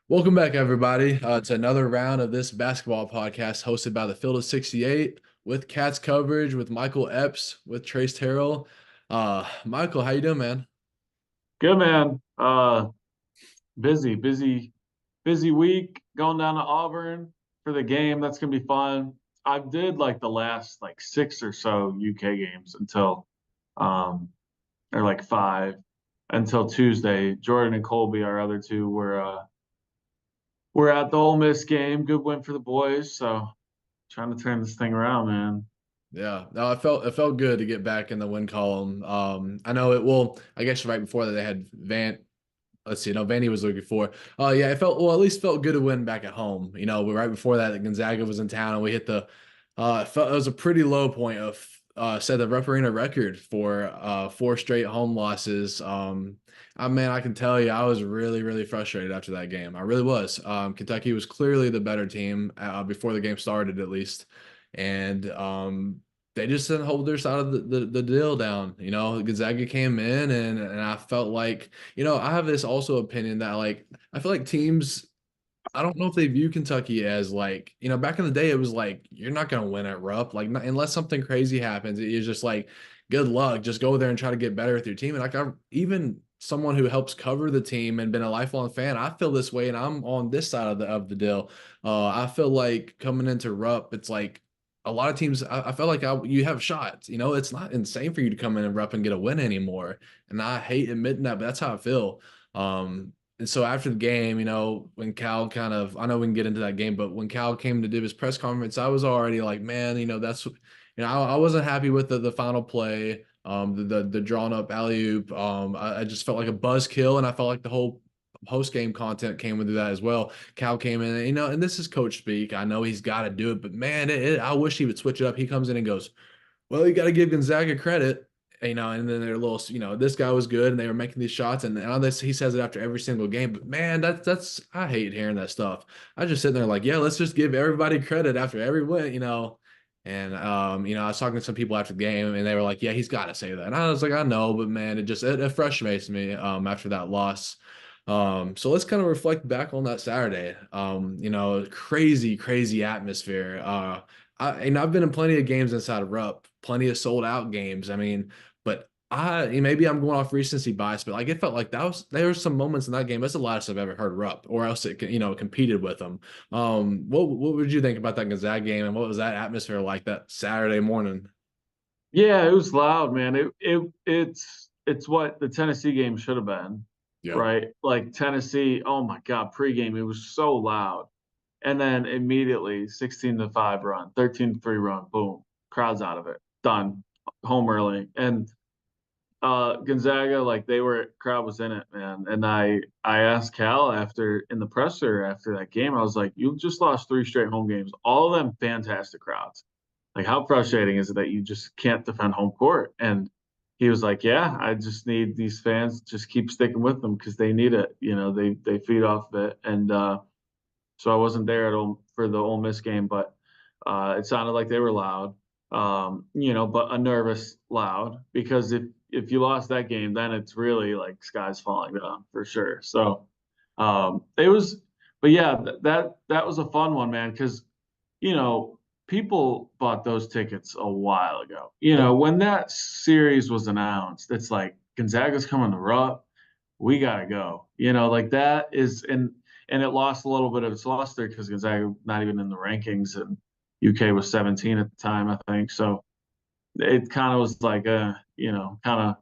Welcome back, everybody, to another round of this basketball podcast hosted by the Field of 68 with Cats coverage with Michael Epps with Trace Terrell. Michael, how you doing, man? Good man. Busy week. Going down to Auburn for the game. That's gonna be fun. I did like the last like six or so UK games until um or like five until Tuesday. Jordan and Colby, our other two, were at the Ole Miss game. Good win for the boys. So trying to turn this thing around, man. Yeah, no, it felt good to get back in the win column. I know it. Well, I guess right before that they had Van. Let's see, no, Vandy was looking for. Yeah, it felt well. At least felt good to win back at home. Right before that, Gonzaga was in town, and we hit the. It was a pretty low point of set the Rupp Arena record for four straight home losses. Man, I can tell you, I was really, really frustrated after that game. I really was. Kentucky was clearly the better team before the game started, at least, and they just didn't hold their side of the deal down. Gonzaga came in and I felt like, I have this also opinion that like I feel like teams, I don't know if they view Kentucky as like, back in the day it was like you're not gonna win at Rupp. Like unless something crazy happens, it's just like good luck. Just go there and try to get better with your team. And like even someone who helps cover the team and been a lifelong fan, I feel this way and I'm on this side of the deal. I feel like coming into Rupp, it's like a lot of teams, I felt like you have shots. It's not insane for you to come in and rep and get a win anymore. And I hate admitting that, but that's how I feel. And so after the game, when Cal kind of, I know we can get into that game, but when Cal came to do his press conference, I was already like, man, I wasn't happy with the final play, the drawn up alley oop. I just felt like a buzzkill, and I felt like the whole post game content came with that as well. Cal came in, and this is coach speak. I know he's got to do it, but man, I wish he would switch it up. He comes in and goes, well, you got to give Gonzaga credit, and then they're a little, this guy was good, and they were making these shots, and on this, he says it after every single game. But man, that's I hate hearing that stuff. I just sitting there like, yeah, let's just give everybody credit after every win. And I was talking to some people after the game, and they were like, yeah, he's got to say that. And I was like, I know, but man, it frustrates me after that loss. So let's kind of reflect back on that Saturday. Crazy, crazy atmosphere. I've been in plenty of games inside of Rupp, plenty of sold out games. I mean, but maybe I'm going off recency bias, but like it felt like there were some moments in that game. That's the loudest I've ever heard Rupp, or else it competed with them. What would you think about that Gonzaga game, and what was that atmosphere like that Saturday morning? Yeah, it was loud, man. It's what the Tennessee game should have been, Yeah. right? Like Tennessee, oh my God, pregame, it was so loud. And then immediately 16-5 run, 13-3 run, boom, crowd's out of it. Done. Home early. And Gonzaga, like crowd was in it, man. And I asked Cal after in the presser after that game, I was like, you just lost three straight home games, all of them fantastic crowds. Like, how frustrating is it that you just can't defend home court? And he was like, yeah, I just need these fans to just keep sticking with them because they need it. They feed off of it. And so I wasn't there for the Ole Miss game, but it sounded like they were loud, but a nervous loud because if you lost that game, then it's really like skies falling down for sure. So it was, but yeah, that was a fun one, man, because you know people bought those tickets a while ago. Yeah. When that series was announced, it's like Gonzaga's coming to Rupp, we gotta go. Like that is and it lost a little bit of its luster because Gonzaga not even in the rankings and UK was 17 at the time, I think. So it kind of was like kind of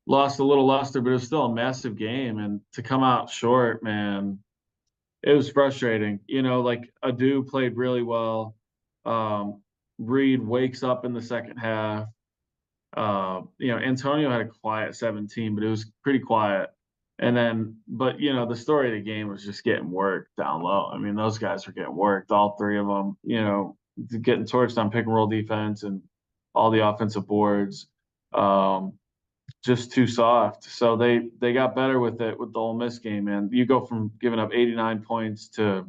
lost a little luster, but it was still a massive game. And to come out short, man, it was frustrating. Like Adu played really well. Um, Reed wakes up in the second half. Antonio had a quiet 17, but it was pretty quiet. And then, but the story of the game was just getting worked down low. I mean, those guys were getting worked, all three of them, getting torched on pick and roll defense and all the offensive boards. Um, just too soft. So they got better with it with the Ole Miss game, and you go from giving up 89 points to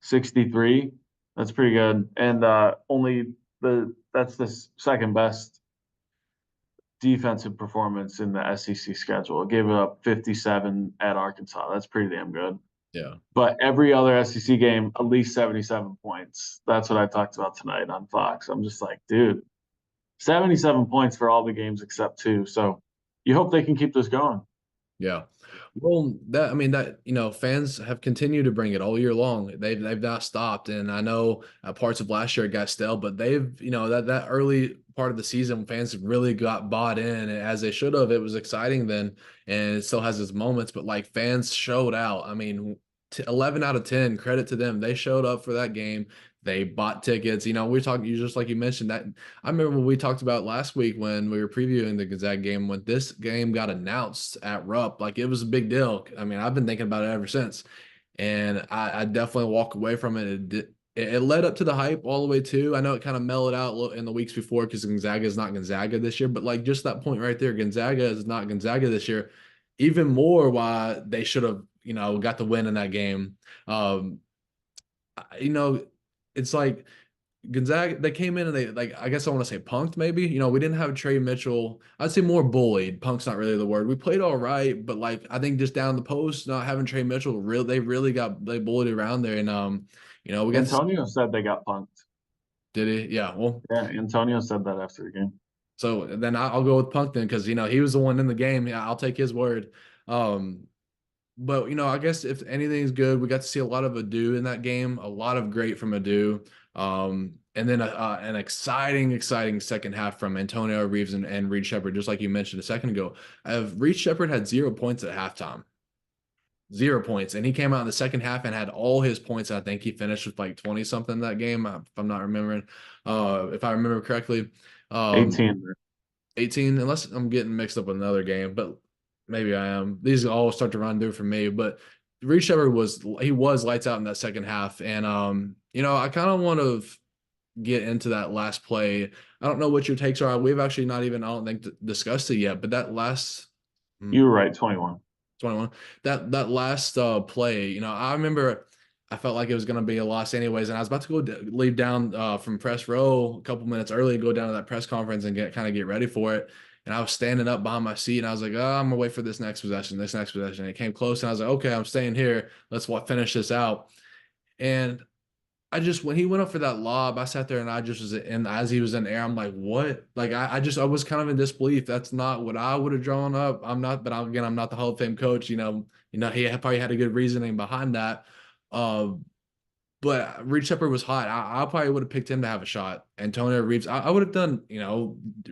63. That's pretty good. And only that's the second best defensive performance in the SEC schedule. It gave up 57 at Arkansas. That's pretty damn good. Yeah. But every other SEC game, at least 77 points. That's what I talked about tonight on Fox. I'm just like, dude, 77 points for all the games except two. So you hope they can keep this going. Yeah. Well, that I mean that fans have continued to bring it all year long. They've not stopped, and I know parts of last year it got stale, but they've that early part of the season fans really got bought in as they should have. It was exciting then, and it still has its moments, but like fans showed out. I mean, 11 out of 10, credit to them. They showed up for that game. They bought tickets. We're talking you just like you mentioned that. I remember when we talked about last week when we were previewing the Gonzaga game, when this game got announced at Rupp, like it was a big deal. I mean, I've been thinking about it ever since, and I definitely walk away from it. It led up to the hype all the way too. I know it kind of mellowed out in the weeks before because Gonzaga is not Gonzaga this year, but like just that point right there, Gonzaga is not Gonzaga this year. Even more why they should have got the win in that game. Um, you know, it's like Gonzaga, they came in and they like I guess I want to say punked maybe. We didn't have Trey Mitchell. I'd say more bullied. Punk's not really the word. We played all right, but like I think just down the post, not having Trey Mitchell, they bullied around there. And we got to Antonio said they got punked. did he? Yeah. Well, Yeah, Antonio said that after the game. so then I'll go with Punk then because he was the one in the game. Yeah, I'll take his word. Um, But I guess if anything's good, we got to see a lot of Adu in that game, a lot of great from Adu, and then an exciting second half from Antonio Reeves and Reed Shepard, just like you mentioned a second ago. Reed Shepard had 0 points at halftime, 0 points, and he came out in the second half and had all his points. I think he finished with like 20 something that game, if I'm not remembering, if I remember correctly. Um, 18. 18, unless I'm getting mixed up with another game, but maybe I am. These all start to run through for me. But Reed Shepard was lights out in that second half. And I kind of want to get into that last play. I don't know what your takes are. We've actually not even, I don't think, discussed it yet, but that last You were right, 21. 21. That last play, I remember I felt like it was going to be a loss anyways, and I was about to leave down from press row a couple minutes early, go down to that press conference and get ready for it. And I was standing up behind my seat, and I was like, "Oh, I'm gonna wait for this next possession." And it came close, and I was like, "Okay, I'm staying here. Let's finish this out." And I just when he went up for that lob, I sat there and I just was and as he was in air, I'm like, what? Like I was kind of in disbelief. That's not what I would have drawn up. I'm not, but again, I'm not the Hall of Fame coach. He probably had a good reasoning behind that. Uh, but Reed Shepard was hot. I probably would have picked him to have a shot. Antonio Reeves, I would have done,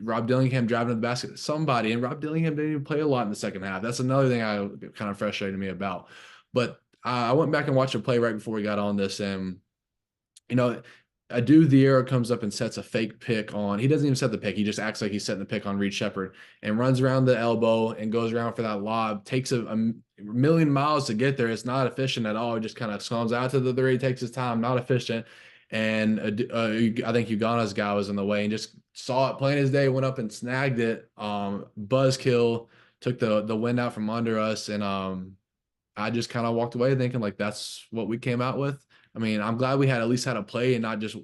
Rob Dillingham driving to the basket, somebody. And Rob Dillingham didn't even play a lot in the second half. That's another thing I kind of frustrated me about. But I went back and watched a play right before we got on this, and you know, Adu Diarra comes up and sets a fake pick on. He doesn't even set the pick. He just acts like he's setting the pick on Reed Shepard and runs around the elbow and goes around for that lob. Takes a million miles to get there. It's not efficient at all. It just kind of slums out to the three, takes his time, not efficient. And I think Ugana's guy was in the way and just saw it plain as day, went up and snagged it. Buzzkill took the wind out from under us. And I just kind of walked away thinking like that's what we came out with. I mean, I'm glad we had at least had a play and not just,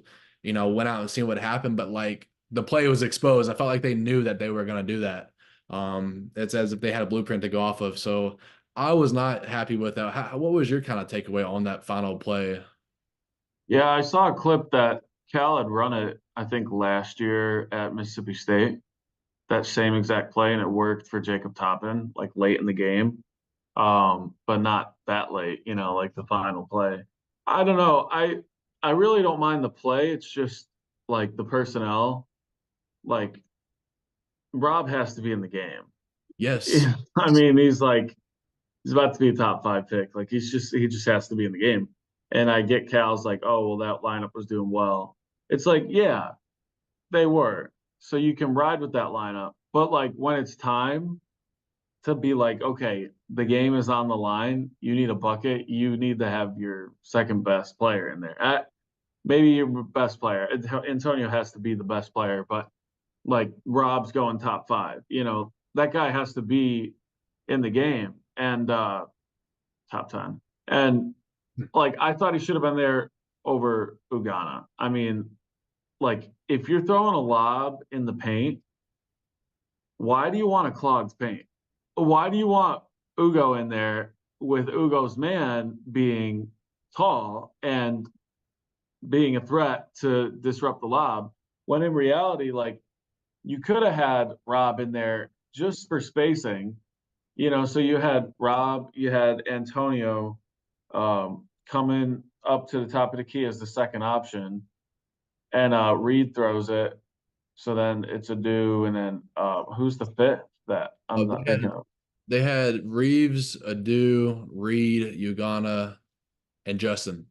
went out and seen what happened, but like the play was exposed. I felt like they knew that they were going to do that. It's as if they had a blueprint to go off of. So I was not happy with that. What was your kind of takeaway on that final play? Yeah, I saw a clip that Cal had run it, I think, last year at Mississippi State, that same exact play, and it worked for Jacob Toppin, like late in the game. But not that late, like the final play. I don't know. I really don't mind the play. It's just like the personnel. Like Rob has to be in the game. Yes. I mean, he's about to be a top five pick. Like he just has to be in the game. And I get Cal's like, oh well, that lineup was doing well. It's like, yeah, they were. So you can ride with that lineup. But like when it's time to be like, okay, the game is on the line. You need a bucket. You need to have your second best player in there. Maybe your best player. Antonio has to be the best player, but like Rob's going top five. That guy has to be in the game and top 10. And like I thought he should have been there over Ugana. I mean, like if you're throwing a lob in the paint, why do you want to clog the paint? Why do you want Ugo in there with Ugo's man being tall and being a threat to disrupt the lob, when in reality, like you could have had Rob in there just for spacing, so you had Rob, you had Antonio coming up to the top of the key as the second option, and Reed throws it. So then it's a do, and then who's the fifth that I'm Oh, not thinking of? they had Reeves, Adu, Reed, Ugana, and Justin.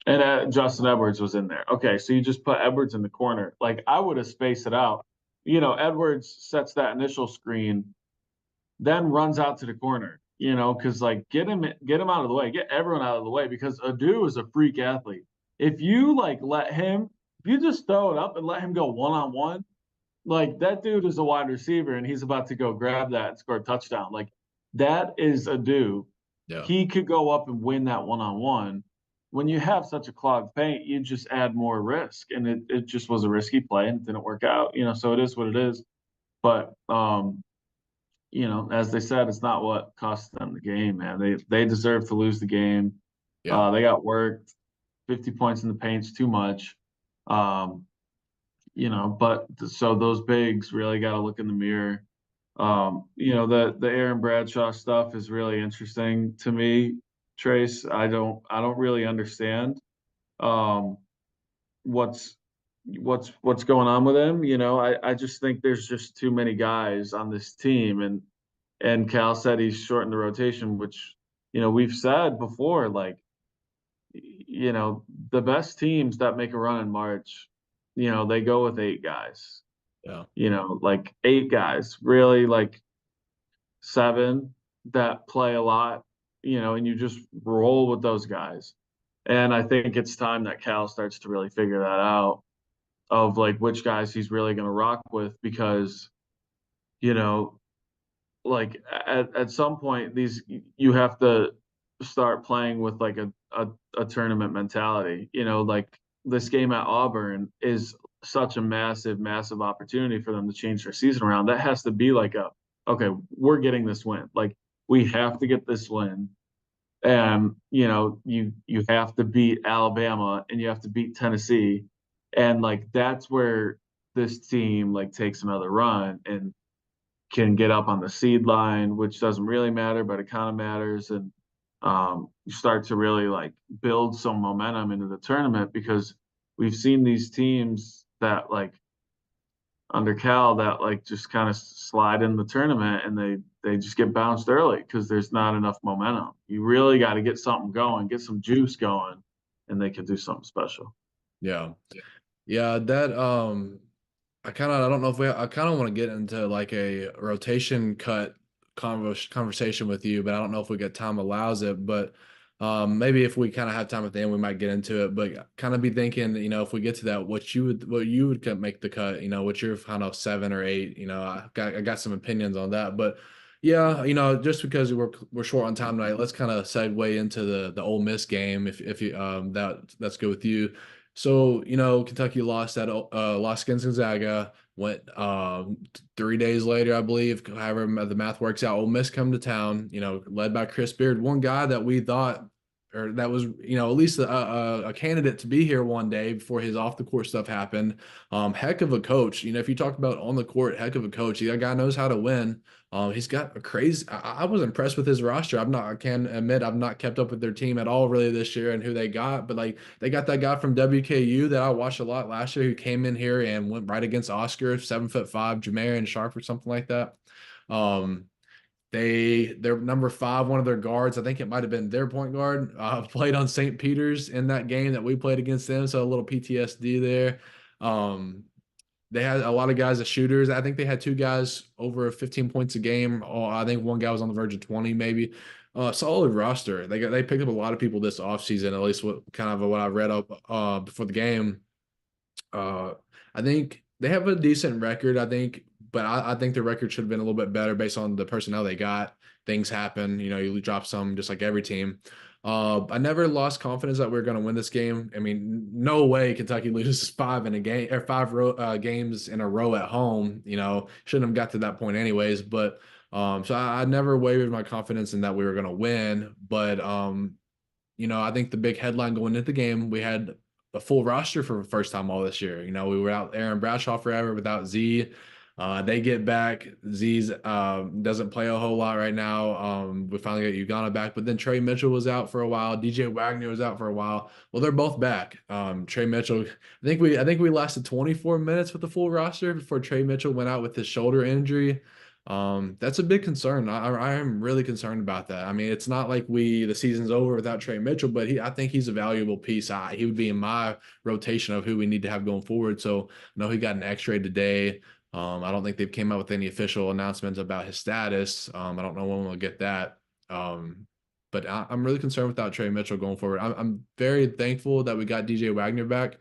And Justin Edwards was in there. Okay, so you just put Edwards in the corner. Like I would have spaced it out. Edwards sets that initial screen, then runs out to the corner. Because like get him out of the way, get everyone out of the way because Adu is a freak athlete. If you like if you just throw it up and let him go one on one, like that dude is a wide receiver and he's about to go grab that and score a touchdown. Like that is Adu. Yeah. He could go up and win that one on one. When you have such a clogged paint, you just add more risk. And it just was a risky play and it didn't work out, so it is what it is. But as they said, it's not what cost them the game, man. They deserve to lose the game. Yeah. They got worked. 50 points in the paint's too much. But so those bigs really got to look in the mirror. The Aaron Bradshaw stuff is really interesting to me, Trace. I don't really understand um, what's what's going on with him. I just think there's just too many guys on this team, and Cal said he's shortened the rotation, which we've said before, like the best teams that make a run in March, they go with 8 guys. Yeah. Like 8 guys, really like 7 that play a lot, and you just roll with those guys. And I think it's time that Cal starts to really figure that out of like which guys he's really going to rock with because, you know, like at some point these you have to start playing with like a tournament mentality. Like this game at Auburn is such a massive opportunity for them to change their season around. That has to be like okay, we're getting this win. Like we have to get this win. And you have to beat Alabama and you have to beat Tennessee. And like that's where this team like takes another run and can get up on the seed line, which doesn't really matter, but it kind of matters. And you start to really like build some momentum into the tournament because we've seen these teams that like under Cal that like just kind of slide in the tournament and they just get bounced early because there's not enough momentum. You really got to get something going, get some juice going, and they can do something special. Yeah. Yeah, that I don't know if I kind of want to get into like a rotation cut conversation with you, but I don't know if we get time allows it. But maybe if we kind of have time at the end, we might get into it. But kind of be thinking, if we get to that, what you would make the cut, what's your kind of 7 or 8, I got some opinions on that. But yeah, just because we're short on time tonight, let's kind of segue into the Ole Miss game if you that's good with you. So, Kentucky lost against Gonzaga, went 3 days later, I believe, however the math works out. Ole Miss come to town, led by Chris Beard, one guy that we thought, or that was, at least a candidate to be here one day before his off the court stuff happened. Heck of a coach. If you talk about on the court, heck of a coach. That guy knows how to win. He's got a crazy. I was impressed with his roster. I can admit I've not kept up with their team at all really this year and who they got, but like they got that guy from WKU that I watched a lot last year who came in here and went right against Oscar, 7'5", Jamarian Sharp or something like that. Um, they're number 5, one of their guards, I think it might have been their point guard, played on St. Peter's in that game that we played against them. So a little PTSD there. Um, they had a lot of guys as shooters. I think they had 2 guys over 15 points a game. I think one guy was on the verge of 20, maybe. Solid roster. They picked up a lot of people this offseason, at least what I read up before the game. I think they have a decent record, I think, but I think the record should have been a little bit better based on the personnel they got. Things happen, you drop some just like every team. I never lost confidence that we are going to win this game. I mean, no way Kentucky loses 5 in a game or 5 games in a row at home. Shouldn't have got to that point anyways. But So I never wavered my confidence in that we were going to win. But I think the big headline going into the game, we had a full roster for the first time all this year. We were out Aaron Bradshaw forever without Z. They get back. Z's doesn't play a whole lot right now. We finally got Ugana back, but then Trey Mitchell was out for a while. DJ Wagner was out for a while. Well, they're both back. Trey Mitchell, I think we lasted 24 minutes with the full roster before Trey Mitchell went out with his shoulder injury. That's a big concern. I am really concerned about that. I mean, it's not like the season's over without Trey Mitchell, but I think he's a valuable piece. He would be in my rotation of who we need to have going forward. So I know he got an X-ray today. I don't think they've came out with any official announcements about his status. I don't know when we'll get that. But I'm really concerned without Trey Mitchell going forward. I'm very thankful that we got DJ Wagner back.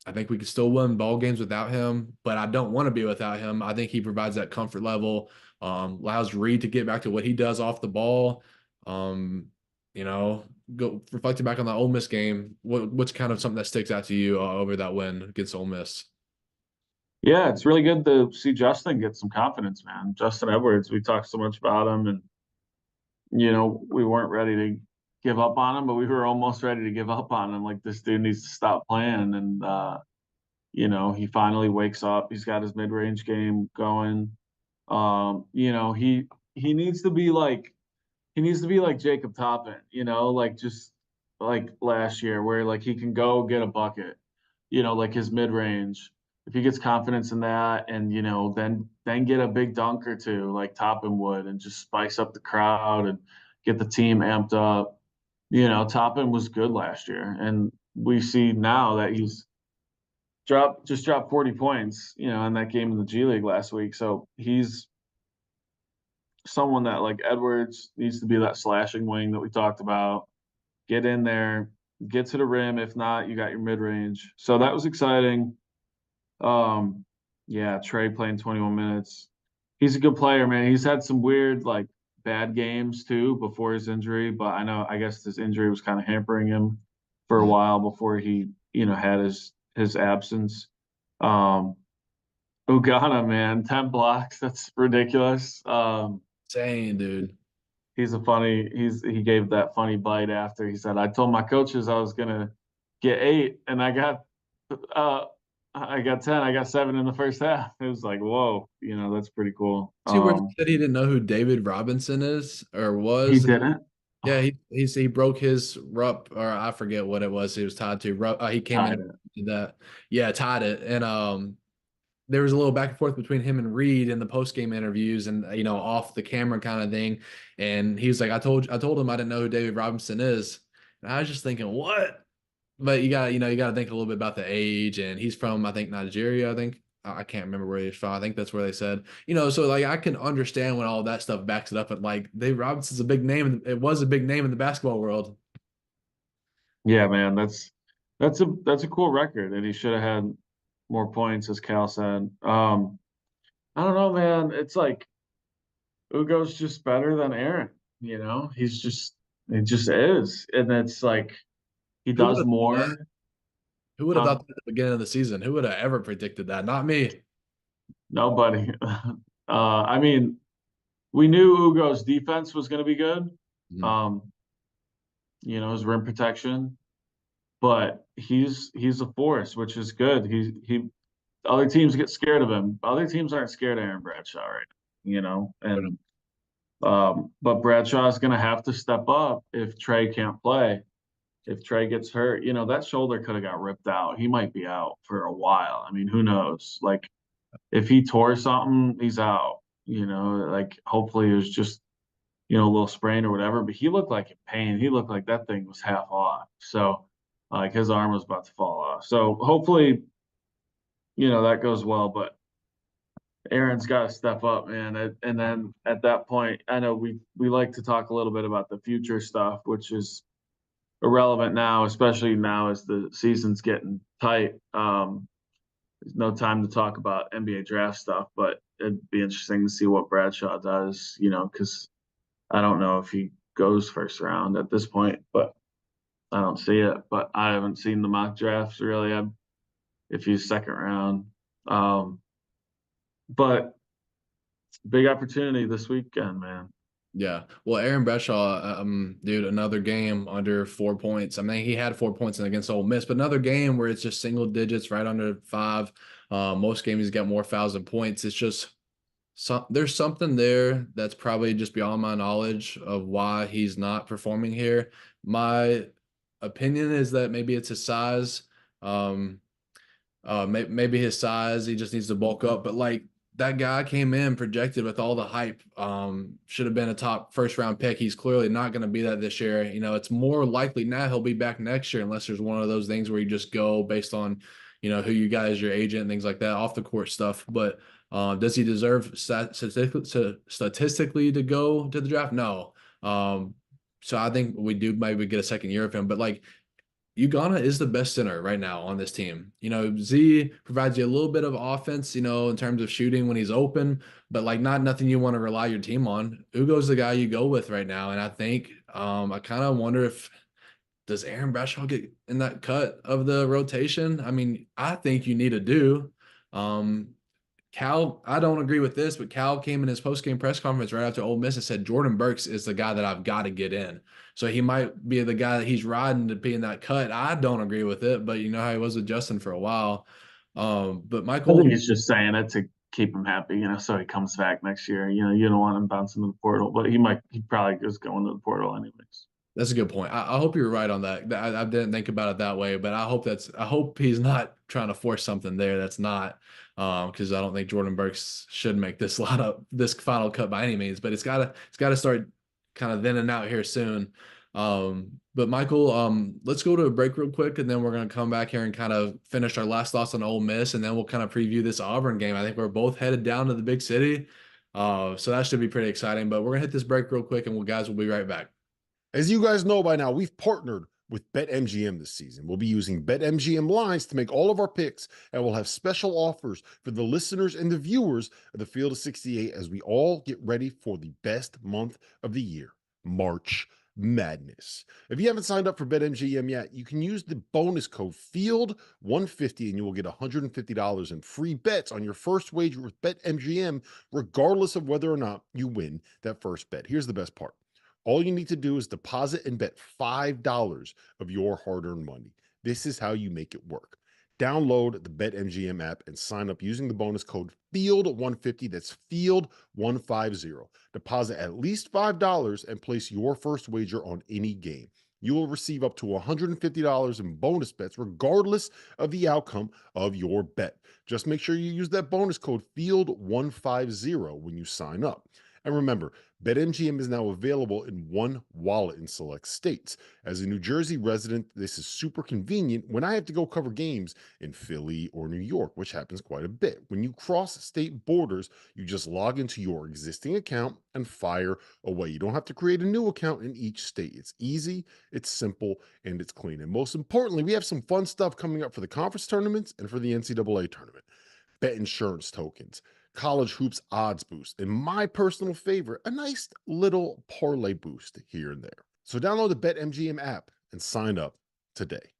I think we could still win ball games without him, but I don't want to be without him. I think he provides that comfort level, allows Reed to get back to what he does off the ball. Um, go reflecting back on the Ole Miss game. What's kind of something that sticks out to you over that win against Ole Miss? Yeah, it's really good to see Justin get some confidence, man. Justin Edwards, we talked so much about him, and we weren't ready to give up on him, but we were almost ready to give up on him. Like, this dude needs to stop playing, and he finally wakes up. He's got his mid-range game going. He needs to be like Jacob Toppin, like just like last year, where like he can go get a bucket, like his mid range. If he gets confidence in that, and then get a big dunk or two like Toppin would, and just spice up the crowd and get the team amped up. Toppin was good last year, and we see now that he's dropped 40 points, in that game in the G League last week. So he's someone that, like Edwards, needs to be that slashing wing that we talked about. Get in there, get to the rim. If not, you got your mid range. So that was exciting. Yeah, Trey playing 21 minutes. He's a good player, man. He's had some weird, like, bad games too before his injury, but I guess this injury was kind of hampering him for a Mhm. while before he, had his absence. Um, Ugana, man, 10 blocks. That's ridiculous. Insane, dude. He gave that funny bite after. He said, I told my coaches I was gonna get 8, and uh I got 10. I got 7 in the first half. It was like, whoa, that's pretty cool. See where he said he didn't know who David Robinson is or He was. didn't. Yeah, Oh, he broke his rup, or I forget what it was he was tied to. He came in tied and it. did that. Yeah, tied it. And there was a little back and forth between him and Reed in the post game interviews, and off the camera kind of thing. And he was like, I told him I didn't know who David Robinson is. And I was just thinking, what? But you gotta think a little bit about the age, and he's from, I think, Nigeria. I think I can't remember where he's from. I think that's where they said. So like I can understand when all that stuff backs it up, and like Dave Robinson's a big name, and it was a big name in the basketball world. Yeah, man, that's a cool record, and he should have had more points, as Cal said. I don't know, man. It's like Ugo's just better than Aaron. It just is, and it's like he Who would does have thought that? more. Who would have Huh? thought that at the beginning of the season? Who would have ever predicted that? Not me. Nobody. I mean, we knew Ugo's defense was going to be good. Mhm. Um, his rim protection, but he's a force, which is good. He other teams get scared of him. Other teams aren't scared of Aaron Bradshaw right now, and but Bradshaw is going to have to step up if Trey can't play. If Trey gets hurt, that shoulder could have got ripped out. He might be out for a while. I mean, who knows? Like, if he tore something, he's out. Like, hopefully it was just a little sprain or whatever. But he looked like in pain. He looked like that thing was half off. So, like, his arm was about to fall off. So hopefully, that goes well. But Aaron's got to step up, man. And then at that point, I know we like to talk a little bit about the future stuff, which is irrelevant now, especially now as the season's getting tight. There's no time to talk about NBA draft stuff, but it'd be interesting to see what Bradshaw does, because I don't know if he goes first round at this point, but I don't see it. But I haven't seen the mock drafts really. If he's second round. But Big opportunity this weekend, man. Yeah. Well, Aaron Bradshaw, dude, another game under 4 points. I mean, he had 4 points against Ole Miss, but another game where it's just single digits, right under five. Most games he's got more fouls than points. It's just there's something there that's probably just beyond my knowledge of why he's not performing here. My opinion is that maybe it's his size. Um, maybe his size, he just needs to bulk up. But like that guy came in projected with all the hype. Should have been a top first round pick. He's clearly not going to be that this year. You know, it's more likely now he'll be back next year, unless there's one of those things where you just go based on, who you got as your agent and things like that, off the court stuff. But does he deserve statistically to go to the draft? No. So I think we do maybe get a second year of him. But like Ugana is the best center right now on this team. Z provides you a little bit of offense, in terms of shooting when he's open, but like not nothing you want to rely your team on. Ugo's the guy you go with right now. And I think I kind of wonder if does Aaron Bradshaw get in that cut of the rotation? I mean, I think you need to do. Um, Cal, I don't agree with this, but Cal came in his post-game press conference right after Ole Miss and said Jordan Burks is the guy that I've got to get in. So he might be the guy that he's riding to be in that cut. I don't agree with it, but you know how he was with Justin for a while. But I think Michael, he's just saying it to keep him happy, so he comes back next year. You don't want him bouncing to the portal, but he probably is going to the portal anyways. that's a good point. I hope you're right on that. I didn't think about it that way, but I hope he's not trying to force something there that's not, because I don't think Jordan Burks should make this final cut by any means. But it's gotta start kind of thinning out here soon. But Michael, let's go to a break real quick, and then we're gonna come back here and kind of finish our last thoughts on Ole Miss, and then we'll kind of preview this Auburn game. I think we're both headed down to the big city, so that should be pretty exciting. But we're gonna hit this break real quick, and we'll be right back. As you guys know by now, we've partnered with BetMGM this season. We'll be using BetMGM lines to make all of our picks, and we'll have special offers for the listeners and the viewers of the Field of 68 as we all get ready for the best month of the year, March Madness. If you haven't signed up for BetMGM yet, you can use the bonus code FIELD150 and you will get $150 in free bets on your first wager with BetMGM, regardless of whether or not you win that first bet. Here's the best part. All you need to do is deposit and bet $5 of your hard-earned money. This is how you make it work. Download the BetMGM app and sign up using the bonus code FIELD150. That's FIELD150. Deposit at least $5 and place your first wager on any game. You will receive up to $150 in bonus bets regardless of the outcome of your bet. Just make sure you use that bonus code FIELD150 when you sign up. And remember, BetMGM is now available in one wallet in select states. As a New Jersey resident, this is super convenient when I have to go cover games in Philly or New York, which happens quite a bit. When you cross state borders, you just log into your existing account and fire away. You don't have to create a new account in each state. It's easy, it's simple, and it's clean. And most importantly, we have some fun stuff coming up for the conference tournaments and for the NCAA tournament. Bet insurance tokens, college hoops odds boost, and my personal favorite, a nice little parlay boost here and there. So download the BetMGM app and sign up today.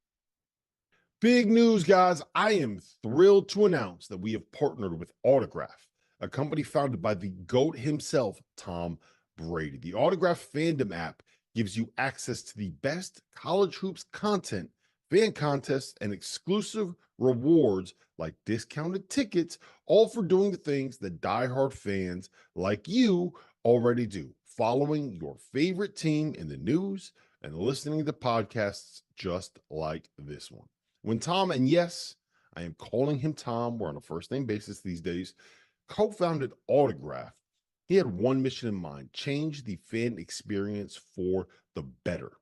Big news, guys. I am thrilled to announce that we have partnered with Autograph, a company founded by the GOAT himself, Tom Brady. The Autograph fandom app gives you access to the best college hoops content, fan contests, and exclusive rewards like discounted tickets, all for doing the things that diehard fans like you already do, following your favorite team in the news and listening to podcasts just like this one. When Tom, and yes, I am calling him Tom, we're on a first name basis these days, co-founded Autograph, he had one mission in mind: change the fan experience for the better.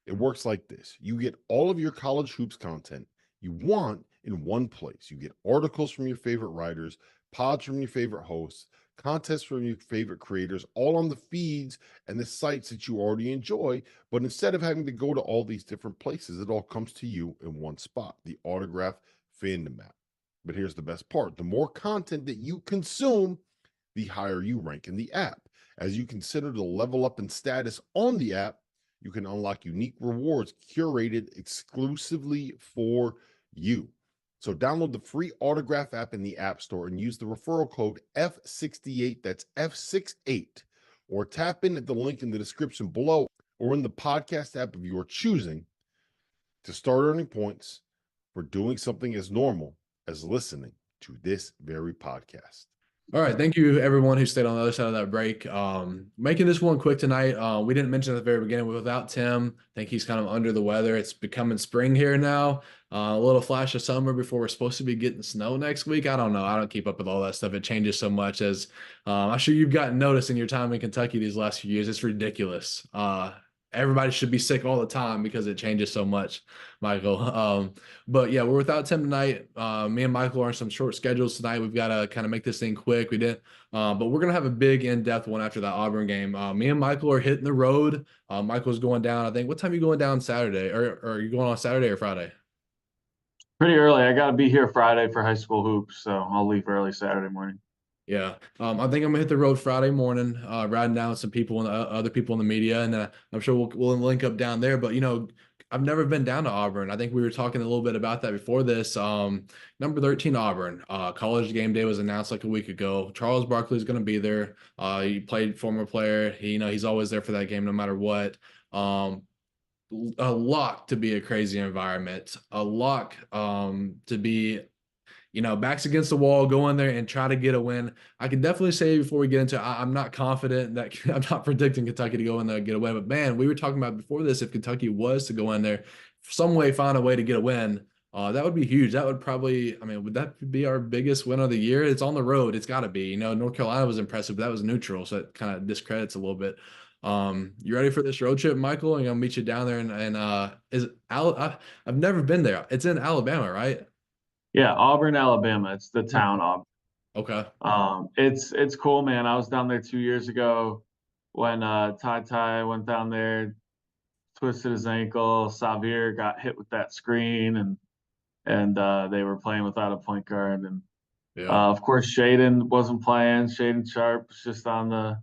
It works like this. You get all of your college hoops content you want in one place. You get articles from your favorite writers, pods from your favorite hosts, contests from your favorite creators, all on the feeds and the sites that you already enjoy. But instead of having to go to all these different places, it all comes to you in one spot, the Autograph fandom app. But here's the best part. The more content that you consume, the higher you rank in the app. As you consider the level up in status on the app, you can unlock unique rewards curated exclusively for you. So download the free Autograph app in the App Store and use the referral code F68, that's F68, or tap in at the link in the description below or in the podcast app of your choosing to start earning points for doing something as normal as listening to this very podcast. All right. Thank you, everyone who stayed on the other side of that break. Making this one quick tonight. We didn't mention at the very beginning, without Tim, I think he's kind of under the weather. It's becoming spring here now. A little flash of summer before we're supposed to be getting snow next week. I don't know. I don't keep up with all that stuff. It changes so much, as I'm sure you've gotten noticed in your time in Kentucky these last few years. It's ridiculous. Everybody should be sick all the time because it changes so much, Michael. But yeah, we're without Tim tonight. Me and Michael are on some short schedules tonight. We've got to kind of make this thing quick. We didn't, but we're gonna have a big in-depth one after that Auburn game. Me and Michael are hitting the road. Michael's going down. I think. What time are you going down Saturday, or are you going on Saturday or Friday? Pretty early. I got to be here Friday for high school hoops, so I'll leave early Saturday morning. Yeah, I think I'm gonna hit the road Friday morning, riding down with some people and other people in the media, and I'm sure we'll link up down there. But I've never been down to Auburn. I think we were talking a little bit about that before this. Number 13 Auburn. College game day was announced like a week ago. Charles Barkley is going to be there. He played, former player. He's always there for that game no matter what. A lock to be a crazy environment. A lock to be backs against the wall, go in there and try to get a win. I can definitely say before we get into it, I'm not confident that I'm not predicting Kentucky to go in there and get a win. But man, we were talking about before this, if Kentucky was to go in there, some way find a way to get a win, that would be huge. That would probably, would that be our biggest win of the year? It's on the road. It's got to be. North Carolina was impressive, but that was neutral, so it kind of discredits a little bit. You ready for this road trip, Michael? I'm gonna meet you down there, and I've never been there. It's in Alabama, right? Yeah, Auburn, Alabama. It's the town Auburn. Okay. It's cool, man. I was down there 2 years ago when Ty went down there, twisted his ankle. Xavier got hit with that screen, and they were playing without a point guard. And Yeah. of course, Shaden wasn't playing. Shaden Sharp was just on the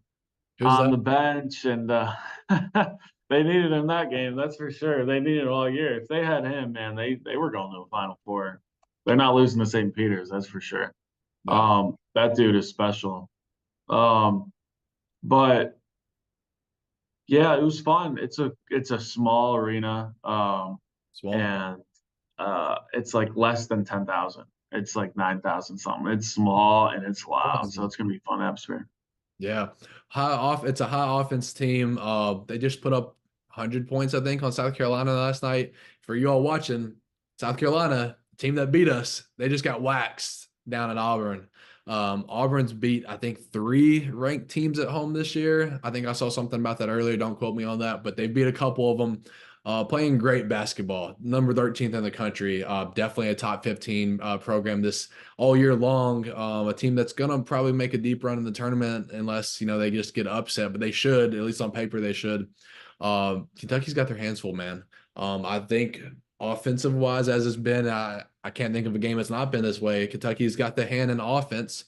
bench, and they needed him that game. That's for sure. They needed him all year. If they had him, man, they were going to a Final Four. They're not losing to St. Peter's, that's for sure. Yeah. That dude is special. But yeah, it was fun. It's a small arena, Small. and it's like less than 10,000. It's like 9,000 something. It's small and it's loud, so it's gonna be a fun atmosphere. Yeah. It's a high offense team. They just put up 100 points, I think, on South Carolina last night. For you all watching, South Carolina, team that beat us, they just got waxed down at Auburn. Auburn's beat, I think, 3 ranked teams at home this year. I think I saw something about that earlier. Don't quote me on that, but they beat a couple of them. Playing great basketball, number 13th in the country. Definitely a top 15 program this all year long. A team that's gonna probably make a deep run in the tournament unless they just get upset, but they should, at least on paper, they should. Kentucky's got their hands full, man. I think offensive wise, as it's been, I can't think of a game that's not been this way. Kentucky's got the hand in offense.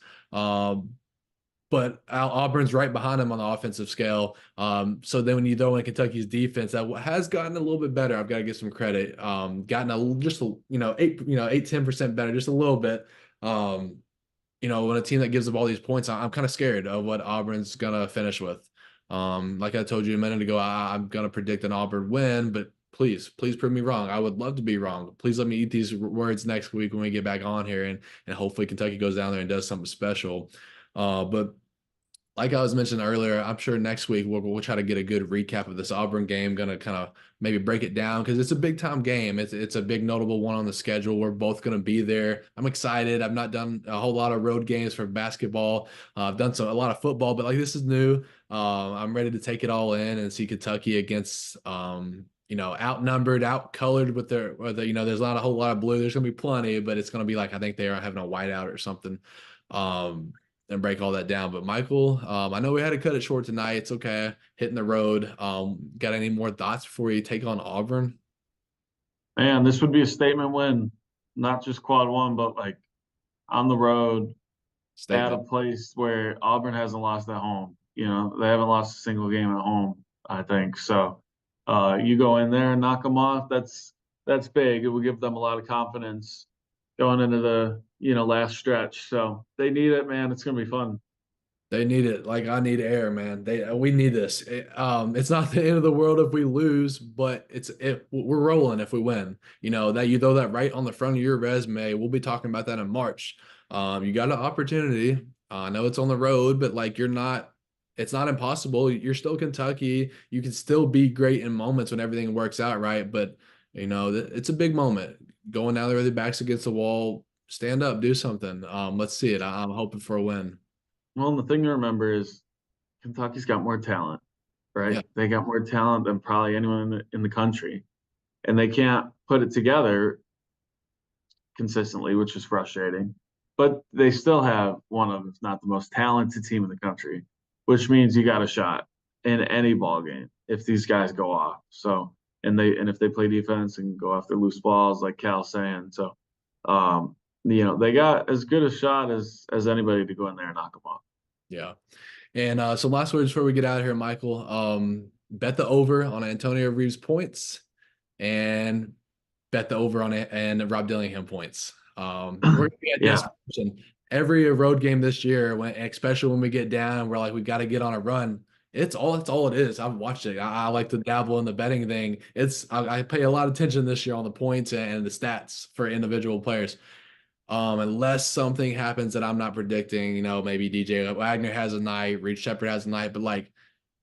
But Auburn's right behind them on the offensive scale. So then when you throw in Kentucky's defense, that has gotten a little bit better. I've got to give some credit. Gotten just 8-10% better, just a little bit. When a team that gives the ball these points, I'm kind of scared of what Auburn's gonna finish with. Like I told you a minute ago, I'm gonna predict an Auburn win, but please prove me wrong. I would love to be wrong. Please let me eat these words next week when we get back on here, and hopefully Kentucky goes down there and does something special. But like I was mentioning earlier, I'm sure next week we'll try to get a good recap of this Auburn game. Going to kind of maybe break it down because it's a big time game. It's a big notable one on the schedule. We're both going to be there. I'm excited. I've not done a whole lot of road games for basketball. I've done a lot of football, but like this is new. I'm ready to take it all in and see Kentucky against outnumbered, outcolored with there's not a whole lot of blue. There's going to be plenty, but it's going to be like I think they are having a whiteout or something. And break all that down. But Michael, I know we had to cut it short tonight. It's okay. Hitting the road. Got any more thoughts before you take on Auburn? Man, this would be a statement win, not just quad one, but like on the road at a place where Auburn hasn't lost at home. They haven't lost a single game at home, I think. So you go in there and knock them off. That's big. It will give them a lot of confidence. going into the last stretch. So they need it, man. It's gonna be fun. They need it like I need air, man. We need this. It's not the end of the world if we lose, but we're rolling if we win. That you throw that right on the front of your resume. We'll be talking about that in March. You got an opportunity. I know it's on the road, but like it's not impossible. You're still Kentucky. You can still be great in moments when everything works out right. But it's a big moment. Going down there with your backs against the wall, stand up, do something. Let's see it. I'm hoping for a win. Well, and the thing to remember is Kentucky's got more talent, right? Yeah. They got more talent than probably anyone in the country, and they can't put it together consistently, which is frustrating. But they still have one of, if not the most talented team in the country, which means you got a shot in any ball game if these guys go off. So and if they play defense and go after loose balls, like Cal's saying. So they got as good a shot as anybody to go in there and knock them off. Yeah. And some last words before we get out of here, Michael. Bet the over on Antonio Reeves points and bet the over on it and Rob Dillingham points. We're gonna be at this position every road game this year, especially when we get down, we're like, we got to get on a run. It's all it is. I've watched it. I like to dabble in the betting thing. I pay a lot of attention this year on the points and the stats for individual players. Unless something happens that I'm not predicting, maybe DJ Wagner has a night, Reed Shepard has a night, but like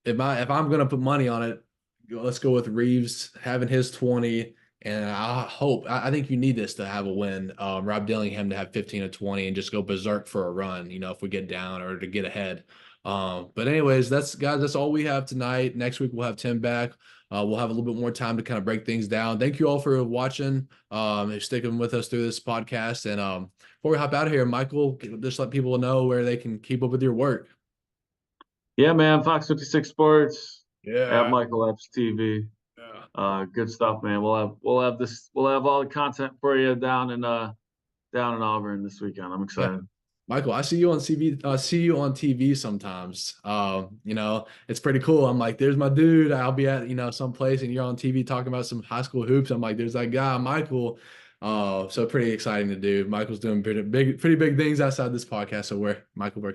if I'm gonna put money on it, let's go with Reeves having his 20. And I think you need this to have a win. Rob Dillingham to have 15 or 20 and just go berserk for a run, if we get down or to get ahead. But anyways, that's all we have tonight. Next week we'll have Tim back. We'll have a little bit more time to kind of break things down. Thank you all for watching, and sticking with us through this podcast. And before we hop out of here, Michael, just let people know where they can keep up with your work. Yeah, man. Fox 56 Sports. Yeah. At Michael Epps TV. Yeah. Good stuff, man. We'll have all the content for you down in Auburn this weekend. I'm excited. Yeah. Michael, I see you on TV sometimes. It's pretty cool. I'm like, there's my dude. I'll be at, some place and you're on TV talking about some high school hoops. I'm like, there's that guy, Michael. So pretty exciting to do. Michael's doing pretty big things outside this podcast. So where Michael works.